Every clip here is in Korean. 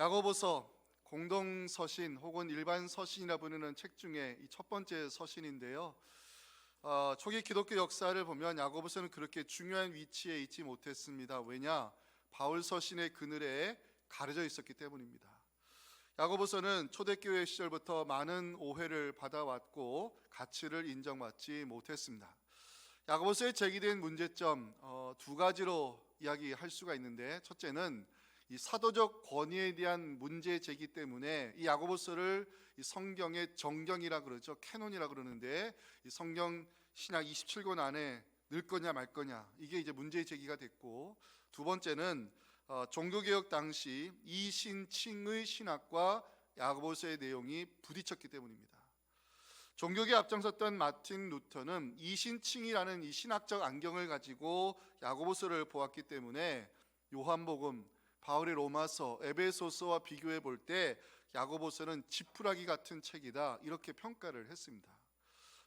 야고보서 공동 서신 혹은 일반 서신이라 부르는 책 중에 이 첫 번째 서신인데요. 초기 기독교 역사를 보면 야고보서는 그렇게 중요한 위치에 있지 못했습니다. 왜냐? 바울 서신의 그늘에 가려져 있었기 때문입니다. 야고보서는 초대교회 시절부터 많은 오해를 받아왔고 가치를 인정받지 못했습니다. 야고보서에 제기된 문제점 두 가지로 이야기할 수가 있는데, 첫째는 이 사도적 권위에 대한 문제 제기 때문에 이 야고보서를 이 성경의 정경이라 그러죠. 캐논이라 그러는데, 이 성경 신약 27권 안에 넣을 거냐 말 거냐, 이게 이제 문제 제기가 됐고, 두 번째는 종교개혁 당시 이신칭의 신학과 야고보서의 내용이 부딪혔기 때문입니다. 종교계에 앞장섰던 마틴 루터는 이신칭이라는 이 신학적 안경을 가지고 야고보서를 보았기 때문에 요한복음, 바울의 로마서, 에베소서와 비교해 볼 때 야고보서는 지푸라기 같은 책이다, 이렇게 평가를 했습니다.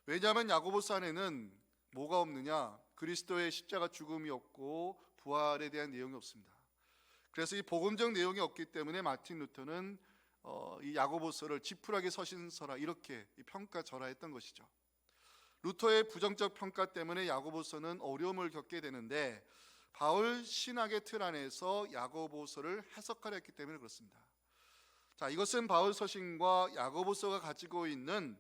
왜냐하면 야고보서 안에는 뭐가 없느냐? 그리스도의 십자가 죽음이 없고 부활에 대한 내용이 없습니다. 그래서 이 복음적 내용이 없기 때문에 마틴 루터는 이 야고보서를 지푸라기 서신서라, 이렇게 평가절하했던 것이죠. 루터의 부정적 평가 때문에 야고보서는 어려움을 겪게 되는데, 바울 신학의 틀 안에서 야고보서를 해석하려 했기 때문에 그렇습니다. 자, 이것은 바울 서신과 야고보서가 가지고 있는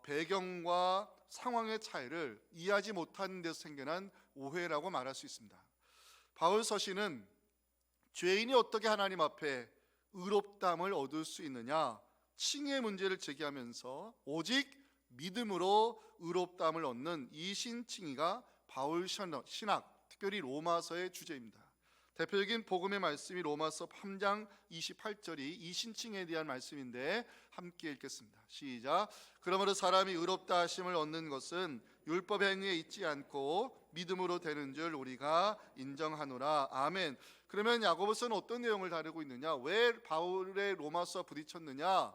배경과 상황의 차이를 이해하지 못하는 데서 생겨난 오해라고 말할 수 있습니다. 바울 서신은 죄인이 어떻게 하나님 앞에 의롭다함을 얻을 수 있느냐, 칭의 문제를 제기하면서 오직 믿음으로 의롭다함을 얻는 이 신칭의가 바울 신학, 특별히 로마서의 주제입니다. 대표적인 복음의 말씀이 로마서 3장 28절이 이 신칭에 대한 말씀인데, 함께 읽겠습니다. 시작. 그러므로 사람이 의롭다 하심을 얻는 것은 율법 행위에 있지 않고 믿음으로 되는 줄 우리가 인정하노라. 아멘. 그러면 야고보서는 어떤 내용을 다루고 있느냐? 왜 바울의 로마서와 부딪혔느냐?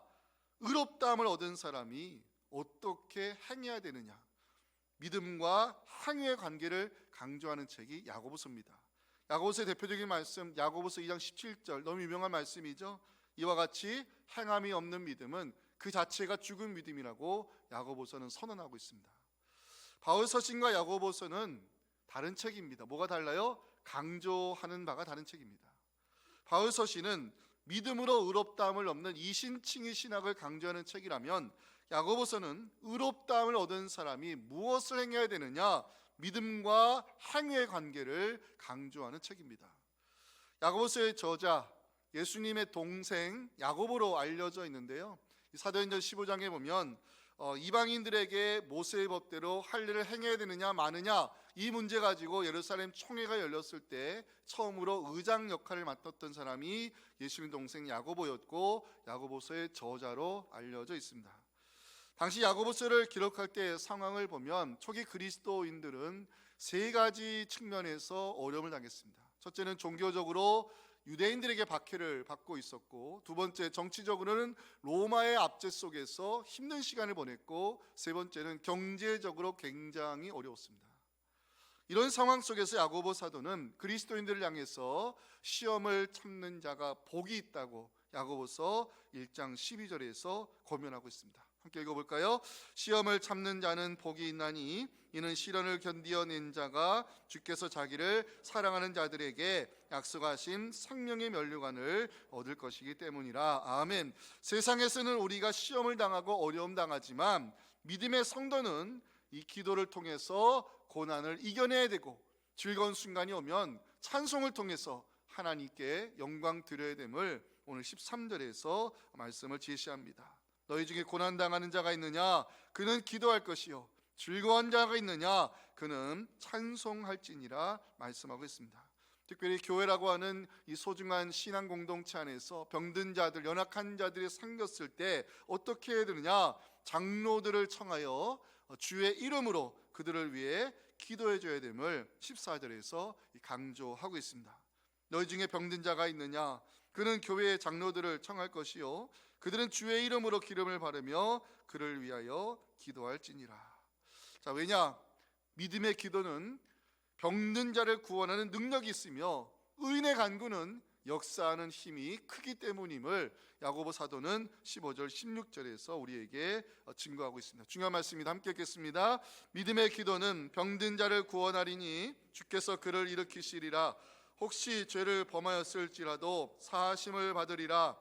의롭다함을 얻은 사람이 어떻게 행해야 되느냐? 믿음과 행위의 관계를 강조하는 책이 야고보서입니다. 야고보서의 대표적인 말씀, 야고보서 2장 17절, 너무 유명한 말씀이죠. 이와 같이 행함이 없는 믿음은 그 자체가 죽은 믿음이라고 야고보서는 선언하고 있습니다. 바울 서신과 야고보서는 다른 책입니다. 뭐가 달라요? 강조하는 바가 다른 책입니다. 바울 서신은 믿음으로 의롭다함을 얻는 이신칭의 신학을 강조하는 책이라면, 야고보서는 의롭다함을 얻은 사람이 무엇을 행해야 되느냐, 믿음과 행위의 관계를 강조하는 책입니다. 야고보서의 저자, 예수님의 동생 야고보로 알려져 있는데요, 사도행전 15장에 보면 이방인들에게 모세의 법대로 할 일을 행해야 되느냐 마느냐, 이 문제 가지고 예루살렘 총회가 열렸을 때 처음으로 의장 역할을 맡았던 사람이 예수님 동생 야고보였고, 야고보서의 저자로 알려져 있습니다. 당시 야고보서를 기록할 때 상황을 보면 초기 그리스도인들은 세 가지 측면에서 어려움을 당했습니다. 첫째는 종교적으로 유대인들에게 박해를 받고 있었고, 두 번째 정치적으로는 로마의 압제 속에서 힘든 시간을 보냈고, 세 번째는 경제적으로 굉장히 어려웠습니다. 이런 상황 속에서 야고보 사도는 그리스도인들을 향해서 시험을 참는 자가 복이 있다고 야고보서 1장 12절에서 권면하고 있습니다. 함께 읽어볼까요? 시험을 참는 자는 복이 있나니 이는 시련을 견디어낸 자가 주께서 자기를 사랑하는 자들에게 약속하신 생명의 면류관을 얻을 것이기 때문이라. 아멘. 세상에서는 우리가 시험을 당하고 어려움 당하지만, 믿음의 성도는 이 기도를 통해서 고난을 이겨내야 되고, 즐거운 순간이 오면 찬송을 통해서 하나님께 영광 드려야 됨을 오늘 13절에서 말씀을 제시합니다. 너희 중에 고난당하는 자가 있느냐? 그는 기도할 것이요, 즐거운 자가 있느냐? 그는 찬송할지니라 말씀하고 있습니다. 특별히 교회라고 하는 이 소중한 신앙 공동체 안에서 병든 자들, 연약한 자들이 생겼을 때 어떻게 해야 되느냐? 장로들을 청하여 주의 이름으로 그들을 위해 기도해 줘야 됨을 14절에서 강조하고 있습니다. 너희 중에 병든 자가 있느냐? 그는 교회의 장로들을 청할 것이요, 그들은 주의 이름으로 기름을 바르며 그를 위하여 기도할지니라. 자, 왜냐? 믿음의 기도는 병든 자를 구원하는 능력이 있으며, 의인의 간구는 역사하는 힘이 크기 때문임을 야고보 사도는 15절 16절에서 우리에게 증거하고 있습니다. 중요한 말씀입니다. 함께 읽겠습니다. 믿음의 기도는 병든 자를 구원하리니 주께서 그를 일으키시리라. 혹시 죄를 범하였을지라도 사하심을 받으리라.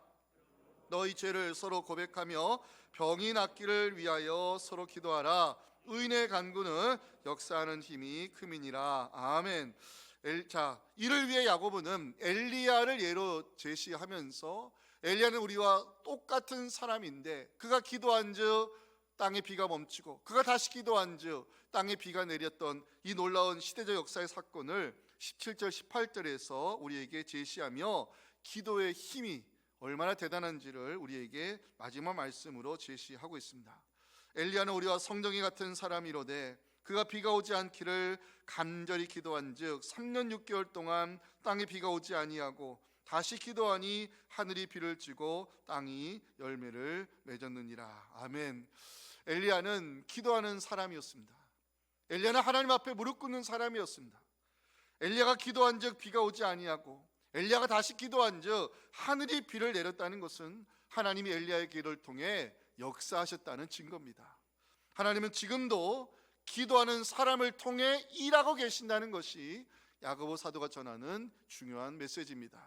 너희 죄를 서로 고백하며 병이 낫기를 위하여 서로 기도하라. 의인의 간구는 역사하는 힘이 큼이니라. 아멘. 자, 이를 위해 야고보는 엘리야를 예로 제시하면서, 엘리야는 우리와 똑같은 사람인데 그가 기도한즉 땅에 비가 멈추고 그가 다시 기도한즉 땅에 비가 내렸던 이 놀라운 시대적 역사의 사건을 17절 18절에서 우리에게 제시하며 기도의 힘이 얼마나 대단한지를 우리에게 마지막 말씀으로 제시하고 있습니다. 엘리야는 우리와 성정이 같은 사람이로되 그가 비가 오지 않기를 간절히 기도한즉 3년 6개월 동안 땅에 비가 오지 아니하고 다시 기도하니 하늘이 비를 주고 땅이 열매를 맺었느니라. 아멘. 엘리야는 기도하는 사람이었습니다. 엘리야는 하나님 앞에 무릎 꿇는 사람이었습니다. 엘리야가 기도한즉 비가 오지 아니하고 엘리야가 다시 기도한즉 하늘이 비를 내렸다는 것은 하나님이 엘리야의 기도를 통해 역사하셨다는 증거입니다. 하나님은 지금도 기도하는 사람을 통해 일하고 계신다는 것이 야고보 사도가 전하는 중요한 메시지입니다.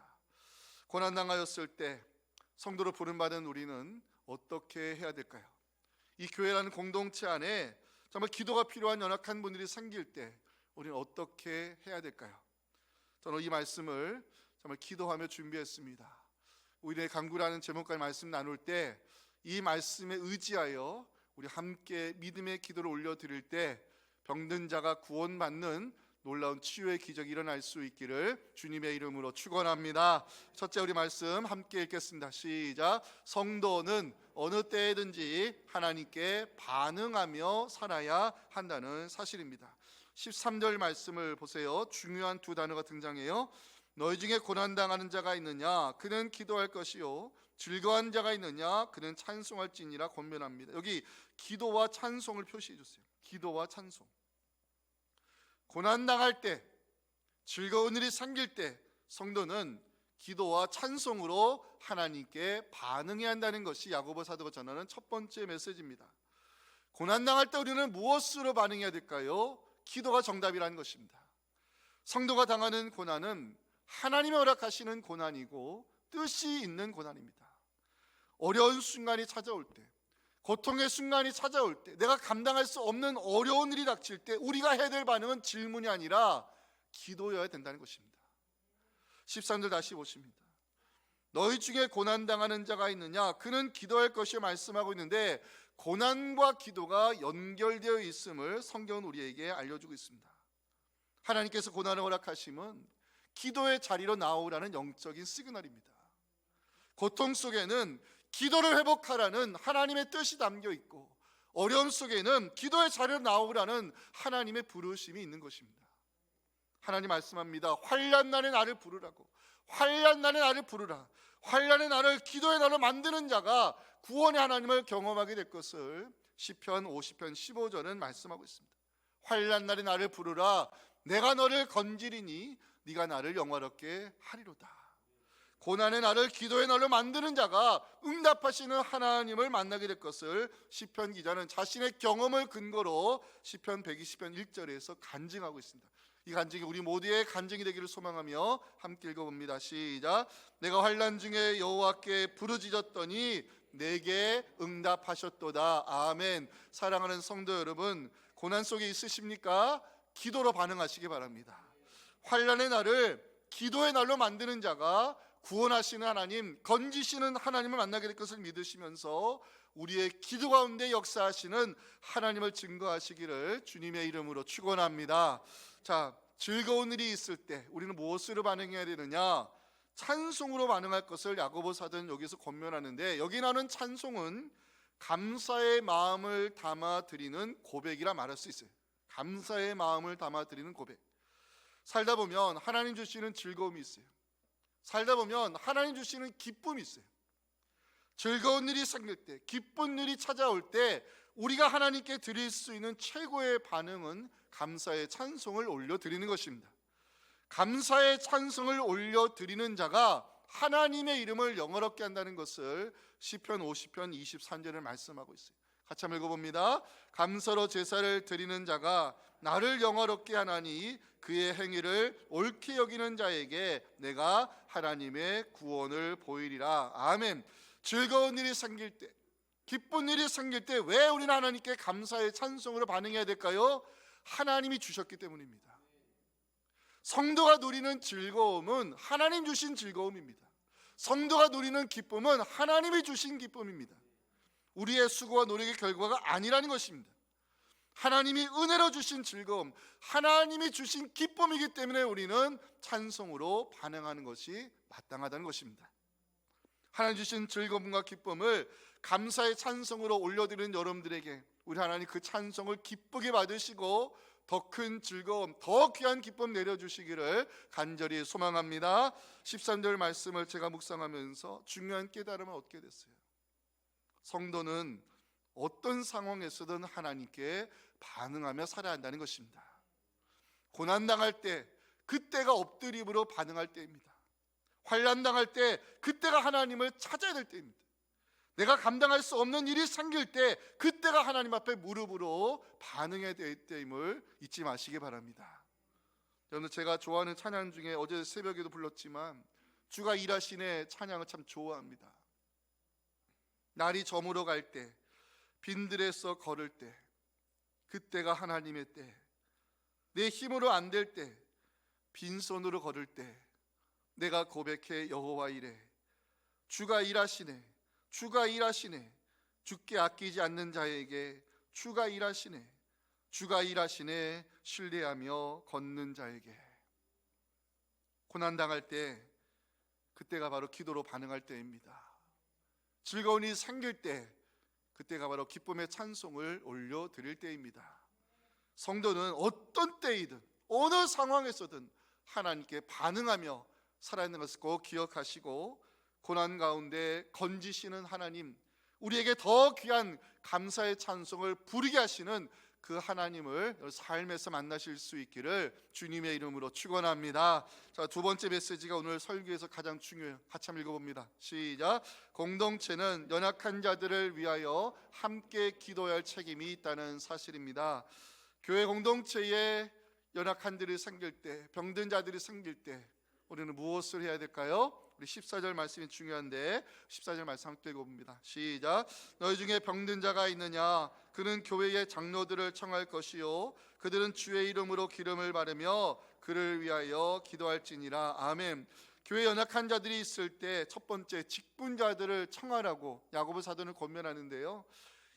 고난당하였을 때 성도로 부름받은 우리는 어떻게 해야 될까요? 이 교회라는 공동체 안에 정말 기도가 필요한 연약한 분들이 생길 때 우리는 어떻게 해야 될까요? 저는 이 말씀을 정말 기도하며 준비했습니다. 우리의 간구라는 제목까지 말씀 나눌 때 이 말씀에 의지하여 우리 함께 믿음의 기도를 올려드릴 때 병든 자가 구원받는 놀라운 치유의 기적이 일어날 수 있기를 주님의 이름으로 축원합니다. 첫째 우리 말씀 함께 읽겠습니다. 시작. 성도는 어느 때든지 하나님께 반응하며 살아야 한다는 사실입니다. 13절 말씀을 보세요. 중요한 두 단어가 등장해요. 너희 중에 고난당하는 자가 있느냐 그는 기도할 것이요 즐거워하는 자가 있느냐 그는 찬송할지니라 권면합니다. 여기 기도와 찬송을 표시해 주세요. 기도와 찬송. 고난당할 때, 즐거운 일이 생길 때 성도는 기도와 찬송으로 하나님께 반응해야 한다는 것이 야고보 사도가 전하는 첫 번째 메시지입니다. 고난당할 때 우리는 무엇으로 반응해야 될까요? 기도가 정답이라는 것입니다. 성도가 당하는 고난은 하나님이 허락하시는 고난이고 뜻이 있는 고난입니다. 어려운 순간이 찾아올 때, 고통의 순간이 찾아올 때, 내가 감당할 수 없는 어려운 일이 닥칠 때 우리가 해야 될 반응은 질문이 아니라 기도여야 된다는 것입니다. 13절 다시 보십니다. 너희 중에 고난당하는 자가 있느냐 그는 기도할 것이 말씀하고 있는데 고난과 기도가 연결되어 있음을 성경은 우리에게 알려주고 있습니다. 하나님께서 고난을 허락하심은 기도의 자리로 나오라는 영적인 시그널입니다. 고통 속에는 기도를 회복하라는 하나님의 뜻이 담겨 있고 어려움 속에는 기도의 자리로 나오라는 하나님의 부르심이 있는 것입니다. 하나님 말씀합니다. 환난 날에 나를 부르라고. 환난 날에 나를 부르라. 환난의 날을 기도의 날로 만드는 자가 구원의 하나님을 경험하게 될 것을 시편 50편 15절은 말씀하고 있습니다. 환난 날에 나를 부르라. 내가 너를 건지리니 네가 나를 영화롭게 하리로다. 고난의 날을 기도의 날로 만드는 자가 응답하시는 하나님을 만나게 될 것을 시편 기자는 자신의 경험을 근거로 시편 120편 1절에서 간증하고 있습니다. 이 간증이 우리 모두의 간증이 되기를 소망하며 함께 읽어봅니다. 시작. 내가 환난 중에 여호와께 부르짖었더니 내게 응답하셨도다. 아멘. 사랑하는 성도 여러분, 고난 속에 있으십니까? 기도로 반응하시기 바랍니다. 환난의 날을 기도의 날로 만드는 자가 구원하시는 하나님, 건지시는 하나님을 만나게 될 것을 믿으시면서 우리의 기도 가운데 역사하시는 하나님을 증거하시기를 주님의 이름으로 축원합니다. 자, 즐거운 일이 있을 때 우리는 무엇으로 반응해야 되느냐? 찬송으로 반응할 것을 야고보 사도는 여기서 권면하는데, 여기 나오는 찬송은 감사의 마음을 담아 드리는 고백이라 말할 수 있어요. 감사의 마음을 담아 드리는 고백. 살다 보면 하나님 주시는 즐거움이 있어요. 살다 보면 하나님 주시는 기쁨이 있어요. 즐거운 일이 생길 때, 기쁜 일이 찾아올 때 우리가 하나님께 드릴 수 있는 최고의 반응은 감사의 찬송을 올려드리는 것입니다. 감사의 찬송을 올려드리는 자가 하나님의 이름을 영어롭게 한다는 것을 시편 50편 23절을 말씀하고 있어요. 같이 한번 읽어봅니다. 감사로 제사를 드리는 자가 나를 영화롭게 하나니 그의 행위를 옳게 여기는 자에게 내가 하나님의 구원을 보이리라. 아멘. 즐거운 일이 생길 때, 기쁜 일이 생길 때 왜 우리는 하나님께 감사의 찬송으로 반응해야 될까요? 하나님이 주셨기 때문입니다. 성도가 누리는 즐거움은 하나님 주신 즐거움입니다. 성도가 누리는 기쁨은 하나님이 주신 기쁨입니다. 우리의 수고와 노력의 결과가 아니라는 것입니다. 하나님이 은혜로 주신 즐거움, 하나님이 주신 기쁨이기 때문에 우리는 찬송으로 반응하는 것이 마땅하다는 것입니다. 하나님 주신 즐거움과 기쁨을 감사의 찬송으로 올려드리는 여러분들에게 우리 하나님 그 찬송을 기쁘게 받으시고 더 큰 즐거움, 더 귀한 기쁨 내려주시기를 간절히 소망합니다. 13절 말씀을 제가 묵상하면서 중요한 깨달음을 얻게 됐어요. 성도는 어떤 상황에서든 하나님께 반응하며 살아야 한다는 것입니다. 고난당할 때 그때가 엎드림으로 반응할 때입니다. 환난당할 때 그때가 하나님을 찾아야 될 때입니다. 내가 감당할 수 없는 일이 생길 때 그때가 하나님 앞에 무릎으로 반응해야 될 때임을 잊지 마시기 바랍니다. 저는 제가 좋아하는 찬양 중에 어제 새벽에도 불렀지만 주가 일하시네 찬양을 참 좋아합니다. 날이 저물어 갈 때, 빈들에서 걸을 때, 그때가 하나님의 때, 내 힘으로 안 될 때, 빈손으로 걸을 때 내가 고백해 여호와 이래 주가 일하시네, 주가 일하시네, 주께 아끼지 않는 자에게 주가 일하시네, 주가 일하시네, 신뢰하며 걷는 자에게. 고난당할 때 그때가 바로 기도로 반응할 때입니다. 즐거운 일이 생길 때 그때가 바로 기쁨의 찬송을 올려드릴 때입니다. 성도는 어떤 때이든 어느 상황에서든 하나님께 반응하며 살아있는 것을 꼭 기억하시고 고난 가운데 건지시는 하나님, 우리에게 더 귀한 감사의 찬송을 부르게 하시는 그 하나님을 삶에서 만나실 수 있기를 주님의 이름으로 축원합니다. 자, 두 번째 메시지가 오늘 설교에서 가장 중요해요. 같이 한번 읽어봅니다. 시작. 공동체는 연약한 자들을 위하여 함께 기도해야 할 책임이 있다는 사실입니다. 교회 공동체에 연약한 자들이 생길 때, 병든 자들이 생길 때 우리는 무엇을 해야 될까요? 우리 14절 말씀이 중요한데 14절 말씀 함께 읽어봅니다. 시작. 너희 중에 병든 자가 있느냐? 그는 교회의 장로들을 청할 것이요 그들은 주의 이름으로 기름을 바르며 그를 위하여 기도할지니라. 아멘. 교회 연약한 자들이 있을 때 첫 번째 직분자들을 청하라고 야고보 사도는 권면하는데요.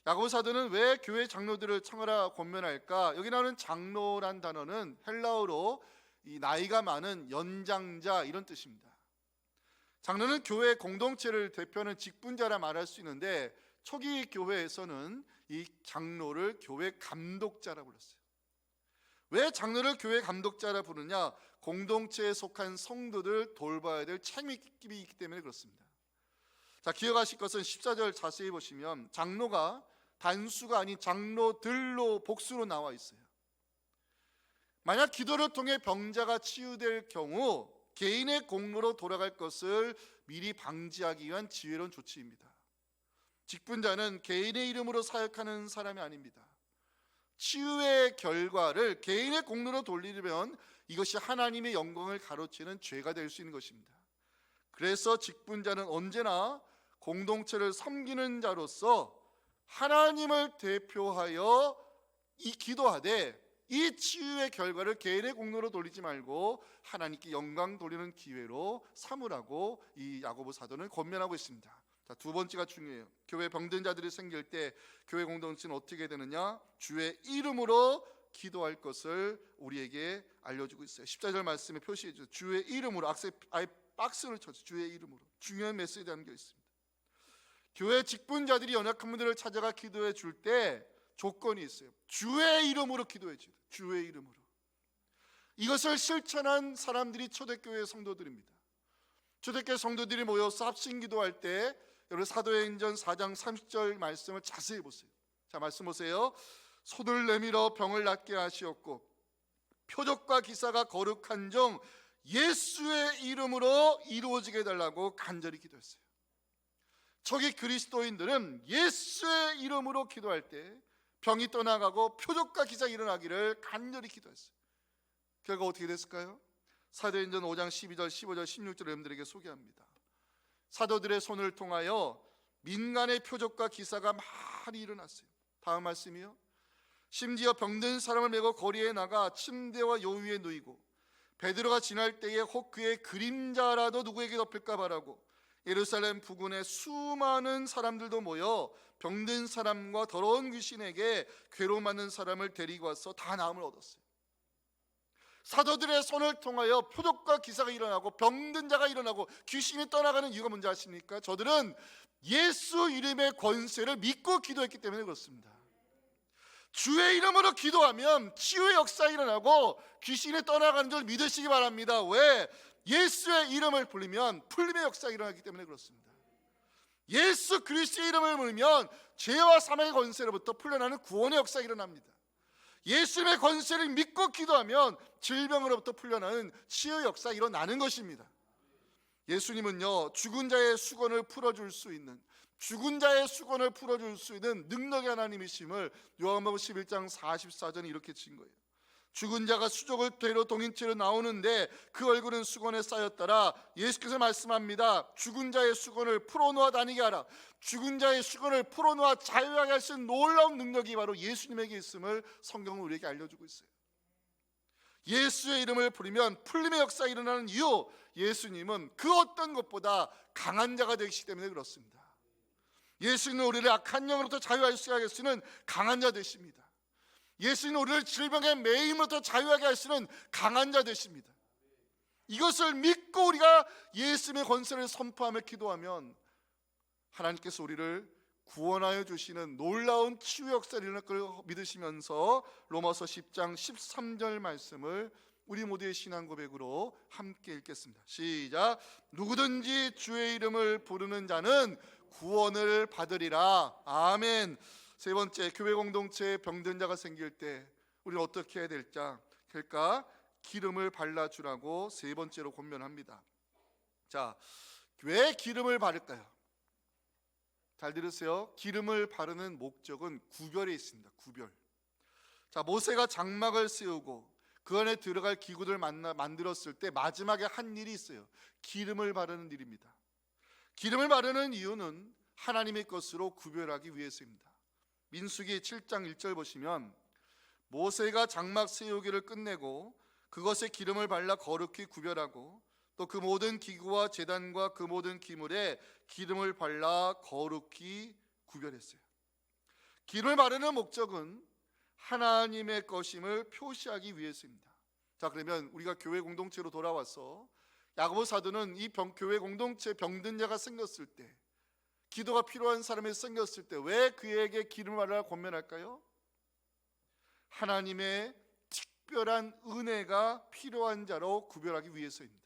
야고보 사도는 왜 교회 장로들을 청하라 권면할까? 여기 나오는 장로란 단어는 헬라어로 이 나이가 많은 연장자 이런 뜻입니다. 장로는 교회 공동체를 대표하는 직분자라 말할 수 있는데 초기 교회에서는 이 장로를 교회 감독자라 불렀어요. 왜 장로를 교회 감독자라 부르냐? 공동체에 속한 성도들 돌봐야 될 책임이 있기 때문에 그렇습니다. 자, 기억하실 것은 14절 자세히 보시면 장로가 단수가 아닌 장로들로 복수로 나와 있어요. 만약 기도를 통해 병자가 치유될 경우 개인의 공로로 돌아갈 것을 미리 방지하기 위한 지혜로운 조치입니다. 직분자는 개인의 이름으로 사역하는 사람이 아닙니다. 치유의 결과를 개인의 공로로 돌리려면 이것이 하나님의 영광을 가로채는 죄가 될 수 있는 것입니다. 그래서 직분자는 언제나 공동체를 섬기는 자로서 하나님을 대표하여 이 기도하되 이 치유의 결과를 개인의 공로로 돌리지 말고 하나님께 영광 돌리는 기회로 삼으라고 이 야고보 사도는 권면하고 있습니다. 자, 두 번째가 중요해요. 교회 병든 자들이 생길 때 교회 공동체는 어떻게 되느냐? 주의 이름으로 기도할 것을 우리에게 알려주고 있어요. 14절 말씀에 표시해 주세요. 주의 이름으로, 아예 박스를 쳐서 주의 이름으로. 중요한 메시지 담겨 있습니다. 교회 직분자들이 연약한 분들을 찾아가 기도해 줄 때 조건이 있어요. 주의 이름으로 기도해 줘요. 주의 이름으로. 이것을 실천한 사람들이 초대교회 성도들입니다. 초대교회 성도들이 모여서 합심 기도할 때 여러분 사도행전 4장 30절 말씀을 자세히 보세요. 자, 말씀 보세요. 손을 내밀어 병을 낫게 하시었고 표적과 기사가 거룩한 종 예수의 이름으로 이루어지게 해달라고 간절히 기도했어요. 저기 그리스도인들은 예수의 이름으로 기도할 때 병이 떠나가고 표적과 기사가 일어나기를 간절히 기도했어요. 결과 어떻게 됐을까요? 사도행전 5장 12절, 15절, 16절 여러분들에게 소개합니다. 사도들의 손을 통하여 민간의 표적과 기사가 많이 일어났어요. 다음 말씀이요. 심지어 병든 사람을 메고 거리에 나가 침대와 요 위에 누이고 베드로가 지날 때에 혹 그의 그림자라도 누구에게 덮일까 바라고 예루살렘 부근에 수많은 사람들도 모여 병든 사람과 더러운 귀신에게 괴로움 받는 사람을 데리고 와서 다 나음을 얻었어요. 사도들의 손을 통하여 표적과 기사가 일어나고 병든 자가 일어나고 귀신이 떠나가는 이유가 뭔지 아십니까? 저들은 예수 이름의 권세를 믿고 기도했기 때문에 그렇습니다. 주의 이름으로 기도하면 치유의 역사가 일어나고 귀신이 떠나가는 줄 믿으시기 바랍니다. 왜? 예수의 이름을 불리면 풀림의 역사가 일어나기 때문에 그렇습니다. 예수 그리스도의 이름을 불리면 죄와 사망의 권세로부터 풀려나는 구원의 역사가 일어납니다. 예수님의 권세를 믿고 기도하면 질병으로부터 풀려나는 치유의 역사가 일어나는 것입니다. 예수님은요, 죽은 자의 수건을 풀어줄 수 있는 능력의 하나님이심을 요한복음 11장 44절에 이렇게 친 거예요. 죽은 자가 수족을 되로 동인체로 나오는데 그 얼굴은 수건에 쌓였더라. 예수께서 말씀합니다. 죽은 자의 수건을 풀어놓아 다니게 하라. 죽은 자의 수건을 풀어놓아 자유하게 할 수 있는 놀라운 능력이 바로 예수님에게 있음을 성경은 우리에게 알려주고 있어요. 예수의 이름을 부르면 풀림의 역사가 일어나는 이유, 예수님은 그 어떤 것보다 강한 자가 되시기 때문에 그렇습니다. 예수님은 우리를 악한 영으로부터 자유하게 할 수 있는 강한 자 되십니다. 예수님은 우리를 질병의 매임으로부터 자유하게 할 수 있는 강한 자 되십니다. 이것을 믿고 우리가 예수님의 권세를 선포하며 기도하면 하나님께서 우리를 구원하여 주시는 놀라운 치유 역사를 일어날 걸 믿으시면서 로마서 10장 13절 말씀을 우리 모두의 신앙 고백으로 함께 읽겠습니다. 시작. 누구든지 주의 이름을 부르는 자는 구원을 받으리라. 아멘. 세 번째, 교회 공동체에 병든 자가 생길 때 우리는 어떻게 해야 될까? 기름을 발라주라고 세 번째로 권면합니다. 자, 왜 기름을 바를까요? 잘 들으세요. 기름을 바르는 목적은 구별에 있습니다. 구별. 자, 모세가 장막을 세우고 그 안에 들어갈 기구들 만들었을 때 마지막에 한 일이 있어요. 기름을 바르는 일입니다. 기름을 바르는 이유는 하나님의 것으로 구별하기 위해서입니다. 민수기 7장 1절 보시면 모세가 장막 세우기를 끝내고 그것에 기름을 발라 거룩히 구별하고 또 그 모든 기구와 제단과 그 모든 기물에 기름을 발라 거룩히 구별했어요. 기름을 바르는 목적은 하나님의 것임을 표시하기 위해서입니다. 자, 그러면 우리가 교회 공동체로 돌아와서 야고보 사도는 이 교회 공동체 병든 자가 생겼을 때, 기도가 필요한 사람이 생겼을 때 왜 그에게 기름을 바르라 권면할까요? 하나님의 특별한 은혜가 필요한 자로 구별하기 위해서입니다.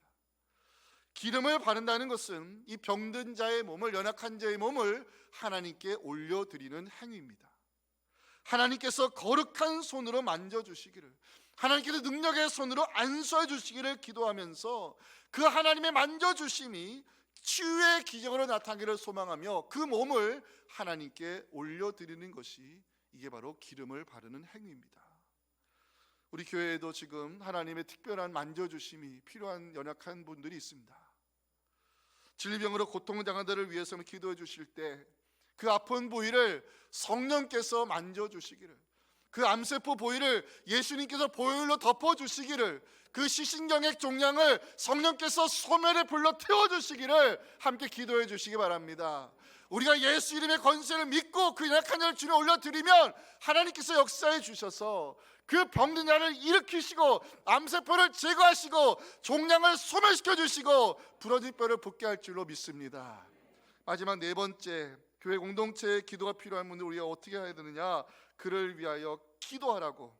기름을 바른다는 것은 이 병든 자의 몸을, 연약한 자의 몸을 하나님께 올려드리는 행위입니다. 하나님께서 거룩한 손으로 만져주시기를, 하나님께서 능력의 손으로 안수해 주시기를 기도하면서 그 하나님의 만져주심이 치유의 기적으로 나타나기를 소망하며 그 몸을 하나님께 올려드리는 것이 이게 바로 기름을 바르는 행위입니다. 우리 교회에도 지금 하나님의 특별한 만져주심이 필요한 연약한 분들이 있습니다. 질병으로 고통당한 자들을 위해서는 기도해 주실 때 그 아픈 부위를 성령께서 만져주시기를, 그 암세포 부위를 예수님께서 보혈로 덮어주시기를, 그 시신경액 종양을 성령께서 소멸에 불러 태워주시기를 함께 기도해 주시기 바랍니다. 우리가 예수 이름의 권세를 믿고 그 연약한 자를 주님에 올려드리면 하나님께서 역사해 주셔서 그 병든 자를 일으키시고 암세포를 제거하시고 종양을 소멸시켜 주시고 부러진 뼈를 붓게 할 줄로 믿습니다. 마지막 네 번째, 교회 공동체에 기도가 필요한 분들 우리가 어떻게 해야 되느냐? 그를 위하여 기도하라고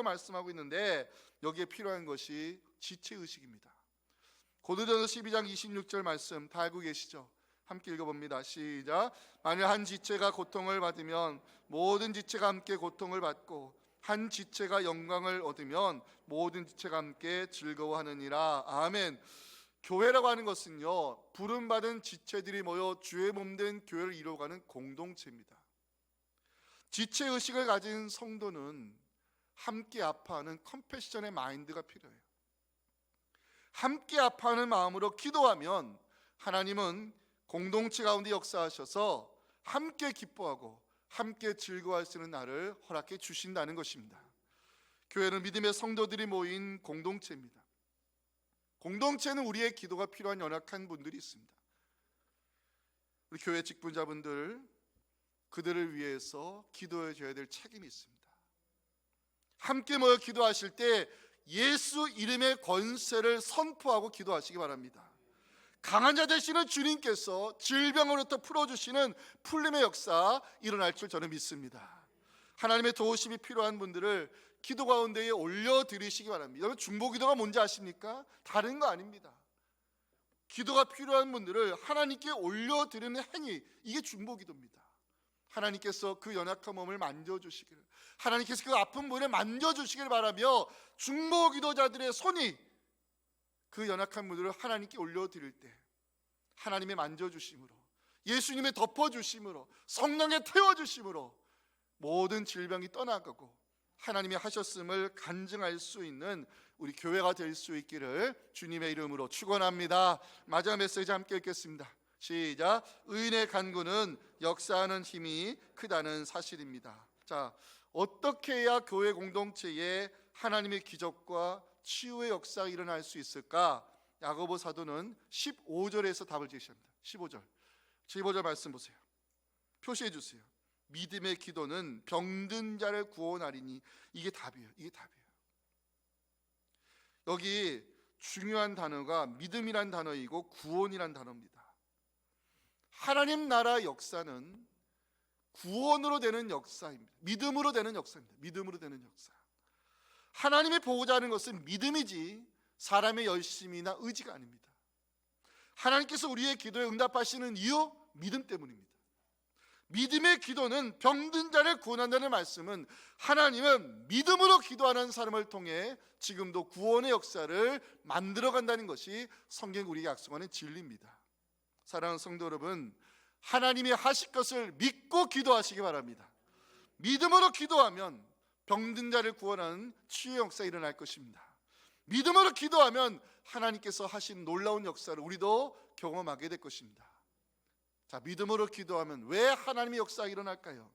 말씀하고 있는데 여기에 필요한 것이 지체의식입니다. 고린도전서 12장 26절 말씀 다 알고 계시죠? 함께 읽어봅니다. 시작. 만일 한 지체가 고통을 받으면 모든 지체가 함께 고통을 받고 한 지체가 영광을 얻으면 모든 지체가 함께 즐거워하느니라. 아멘. 교회라고 하는 것은요, 부름받은 지체들이 모여 주의 몸된 교회를 이루어가는 공동체입니다. 지체의식을 가진 성도는 함께 아파하는 컴패션의 마인드가 필요해요. 함께 아파하는 마음으로 기도하면 하나님은 공동체 가운데 역사하셔서 함께 기뻐하고 함께 즐거워할 수 있는 날을 허락해 주신다는 것입니다. 교회는 믿음의 성도들이 모인 공동체입니다. 공동체는 우리의 기도가 필요한 연약한 분들이 있습니다. 우리 교회 직분자분들, 그들을 위해서 기도해 줘야 될 책임이 있습니다. 함께 모여 기도하실 때 예수 이름의 권세를 선포하고 기도하시기 바랍니다. 강한 자 되시는 주님께서 질병으로부터 풀어주시는 풀림의 역사 일어날 줄 저는 믿습니다. 하나님의 도우심이 필요한 분들을 기도 가운데에 올려드리시기 바랍니다. 여러분, 중보기도가 뭔지 아십니까? 다른 거 아닙니다. 기도가 필요한 분들을 하나님께 올려드리는 행위, 이게 중보기도입니다. 하나님께서 그 연약한 몸을 만져주시기를, 하나님께서 그 아픈 분을 만져주시기를 바라며 중보기도자들의 손이 그 연약한 분들을 하나님께 올려드릴 때 하나님의 만져주심으로, 예수님의 덮어주심으로, 성령의 태워주심으로 모든 질병이 떠나가고 하나님이 하셨음을 간증할 수 있는 우리 교회가 될 수 있기를 주님의 이름으로 축원합니다. 마지막 메시지 함께 읽겠습니다. 시작. 의인의 간구는 역사하는 힘이 크다는 사실입니다. 자, 어떻게 해야 교회 공동체에 하나님의 기적과 치유의 역사가 일어날 수 있을까? 야고보 사도는 15절에서 답을 제시합니다. 15절 말씀 보세요. 표시해 주세요. 믿음의 기도는 병든 자를 구원하리니. 이게 답이에요. 여기 중요한 단어가 믿음이란 단어이고 구원이란 단어입니다. 하나님 나라 역사는 구원으로 되는 역사입니다. 믿음으로 되는 역사입니다. 하나님이 보고자 하는 것은 믿음이지 사람의 열심이나 의지가 아닙니다. 하나님께서 우리의 기도에 응답하시는 이유, 믿음 때문입니다. 믿음의 기도는 병든 자를 구원한다는 말씀은 하나님은 믿음으로 기도하는 사람을 통해 지금도 구원의 역사를 만들어간다는 것이 성경 우리에게 약속하는 진리입니다. 사랑하는 성도 여러분, 하나님이 하실 것을 믿고 기도하시기 바랍니다. 믿음으로 기도하면 병든 자를 구원하는 치유의 역사가 일어날 것입니다. 믿음으로 기도하면 하나님께서 하신 놀라운 역사를 우리도 경험하게 될 것입니다. 자, 믿음으로 기도하면 왜 하나님의 역사가 일어날까요?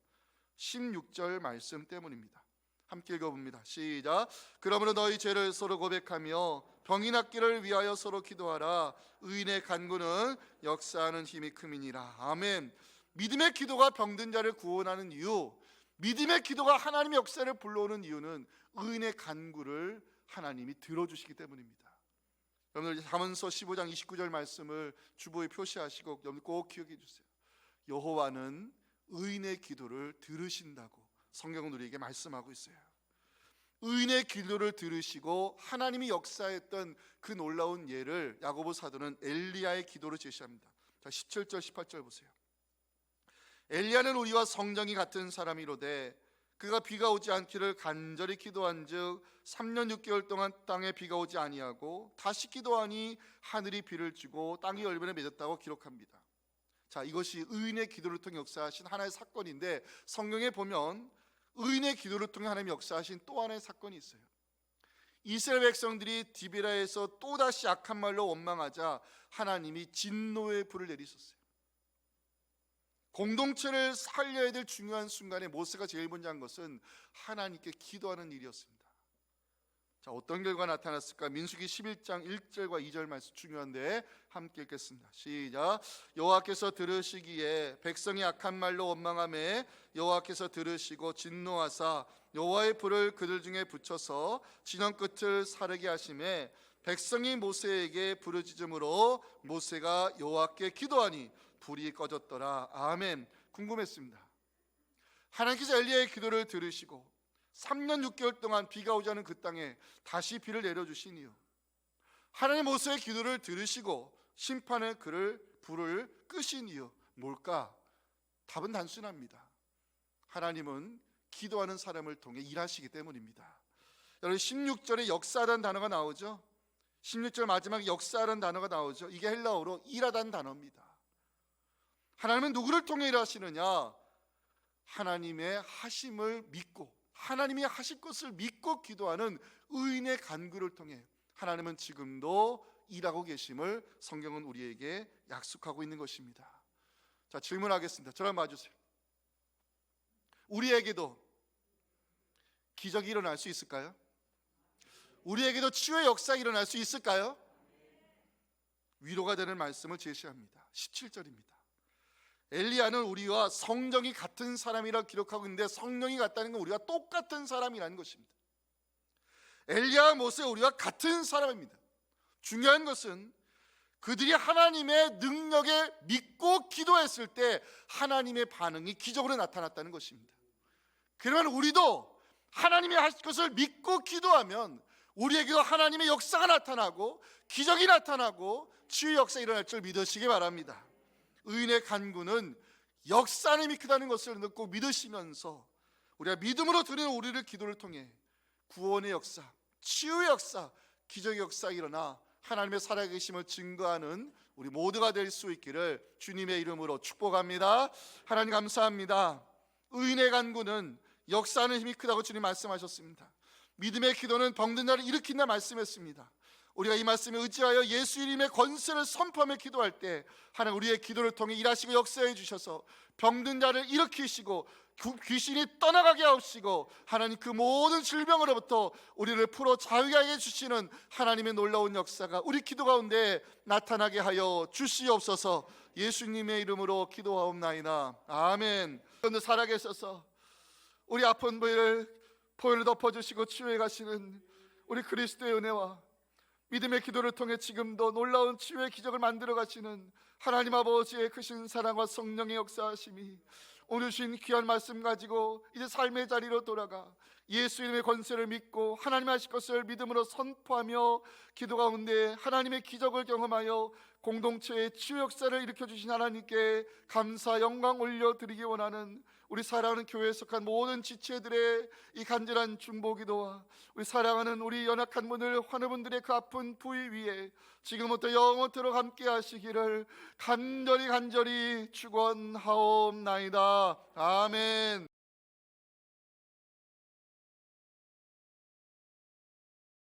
16절 말씀 때문입니다. 함께 읽어봅니다. 시작. 그러므로 너희 죄를 서로 고백하며 병이 낫기를 위하여 서로 기도하라. 의인의 간구는 역사하는 힘이 큼이니라. 아멘. 믿음의 기도가 병든 자를 구원하는 이유, 믿음의 기도가 하나님의 역사를 불러오는 이유는 의인의 간구를 하나님이 들어주시기 때문입니다. 여러분들 잠언서 15장 29절 말씀을 주보에 표시하시고 여러분 꼭 기억해 주세요. 여호와는 의인의 기도를 들으신다고 성경은 우리에게 말씀하고 있어요. 의인의 기도를 들으시고 하나님이 역사했던 그 놀라운 예를 야고보 사도는 엘리야의 기도로 제시합니다. 자, 17절 18절 보세요. 엘리야는 우리와 성정이 같은 사람이로되 그가 비가 오지 않기를 간절히 기도한즉 3년 6개월 동안 땅에 비가 오지 아니하고 다시 기도하니 하늘이 비를 주고 땅이 열매를 맺었다고 기록합니다. 자, 이것이 의인의 기도를 통해 역사하신 하나의 사건인데, 성경에 보면 의인의 기도를 통해 하나님 역사하신 또 하나의 사건이 있어요. 이스라엘 백성들이 디비라에서 또다시 악한 말로 원망하자 하나님이 진노의 불을 내리셨어요. 공동체를 살려야 될 중요한 순간에 모세가 제일 먼저 한 것은 하나님께 기도하는 일이었습니다. 자, 어떤 결과가 나타났을까? 민수기 11장 1절과 2절 말씀 중요한데 함께 읽겠습니다. 시작. 여호와께서 들으시기에 백성이 악한 말로 원망하매 여호와께서 들으시고 진노하사 여호와의 불을 그들 중에 붙여서 진원 끝을 사르게 하심에 백성이 모세에게 부르짖음으로 모세가 여호와께 기도하니 불이 꺼졌더라. 아멘. 궁금했습니다. 하나님께서 엘리야의 기도를 들으시고 3년 6개월 동안 비가 오지 않은 그 땅에 다시 비를 내려주신 이유, 하나님 모세의 기도를 들으시고 심판의 불을 끄신 이유 뭘까? 답은 단순합니다. 하나님은 기도하는 사람을 통해 일하시기 때문입니다. 여러분 16절에 역사라는 단어가 나오죠. 16절 마지막에 역사라는 단어가 나오죠. 이게 헬라어로 일하다는 단어입니다. 하나님은 누구를 통해 일하시느냐? 하나님의 하심을 믿고 하나님이 하실 것을 믿고 기도하는 의인의 간구를 통해 하나님은 지금도 일하고 계심을 성경은 우리에게 약속하고 있는 것입니다. 자, 질문하겠습니다. 저랑 봐주세요. 우리에게도 기적이 일어날 수 있을까요? 우리에게도 치유의 역사가 일어날 수 있을까요? 위로가 되는 말씀을 제시합니다. 17절입니다. 엘리야는 우리와 성정이 같은 사람이라고 기록하고 있는데 성령이 같다는 건 우리가 똑같은 사람이라는 것입니다. 엘리야와 모세 우리와 같은 사람입니다. 중요한 것은 그들이 하나님의 능력에 믿고 기도했을 때 하나님의 반응이 기적으로 나타났다는 것입니다. 그러면 우리도 하나님이 하실 것을 믿고 기도하면 우리에게도 하나님의 역사가 나타나고 기적이 나타나고 치유 역사가 일어날 줄 믿으시기 바랍니다. 의인의 간구는 역사 하나님이 크다는 것을 듣고 믿으시면서 우리가 믿음으로 드리는 우리를 기도를 통해 구원의 역사, 치유의 역사, 기적의 역사가 일어나 하나님의 살아계심을 증거하는 우리 모두가 될 수 있기를 주님의 이름으로 축복합니다. 하나님 감사합니다. 의인의 간구는 역사하는 힘이 크다고 주님 말씀하셨습니다. 믿음의 기도는 병든 자를 일으킨다 말씀했습니다. 우리가 이 말씀에 의지하여 예수 이름의 권세를 선포하며 기도할 때 하나님 우리의 기도를 통해 일하시고 역사해 주셔서 병든 자를 일으키시고 귀신이 떠나가게 하시고 하나님 그 모든 질병으로부터 우리를 풀어 자유하게 해 주시는 하나님의 놀라운 역사가 우리 기도 가운데 나타나게 하여 주시옵소서. 예수님의 이름으로 기도하옵나이다. 아멘. 그런데 살아계셔서 우리 아픈 보혈을 덮어주시고 치유해 가시는 우리 그리스도의 은혜와 믿음의 기도를 통해 지금도 놀라운 치유의 기적을 만들어 가시는 하나님 아버지의 크신 사랑과 성령의 역사하심이 오늘 주신 귀한 말씀 가지고 이제 삶의 자리로 돌아가 예수 이름의 권세를 믿고 하나님 하실 것을 믿음으로 선포하며 기도 가운데 하나님의 기적을 경험하여 공동체의 치유 역사를 일으켜주신 하나님께 감사 영광 올려드리기 원하는 우리 사랑하는 교회에 속한 모든 지체들의 이 간절한 중보기도와 우리 사랑하는 우리 연약한 분들 환우분들의 그 아픈 부위 위에 지금부터 영원토록 함께 하시기를 간절히 축원하옵나이다. 아멘.